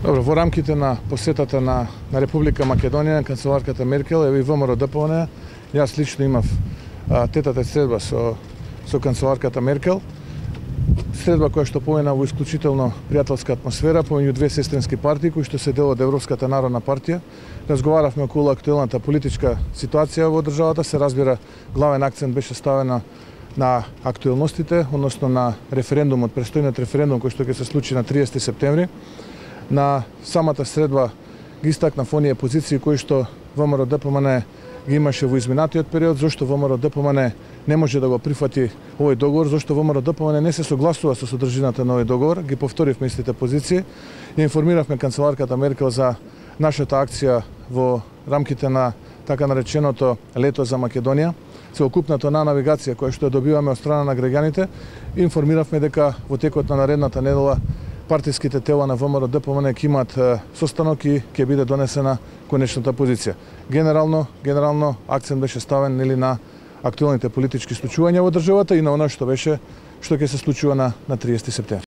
Добро, во рамките на посетата на Република Македонија, канцеларката Меркел, и ВМРО ДПМН, јас лично имав тетата средба со канцеларката Меркел. Средба која што помина во исклучително пријателска атмосфера помеѓу две сестрински партии кои што се дел од Европската народна партија. Разговаравме околу актуелната политичка ситуација во државата, се разбира главен акцент беше ставен на актуелностите, односно на референдумот, престојниот референдум кој што ќе се случи на 30 септември. На самата средба ги истакнав оние позиции кои што ВМРО ДПМН ги имаше во изминатиот период, зашто ВМРО ДПМН не може да го прифати овој договор, зашто ВМРО ДПМН не се согласува со содржината на овој договор, ги повторивме истите позиции и информиравме канцеларката Меркел за нашата акција во рамките на така нареченото лето за Македонија, целокупната навигација која што ја добиваме од страна на граѓаните. Информиравме дека во текот на наредната недела партиските тела на ВМРО ДПМН ќе имаат состанок и ќе биде донесена конечната позиција. Генерално акцент беше ставен на актуелните политички случувања во државата и на она што ќе се случува на 30 септември.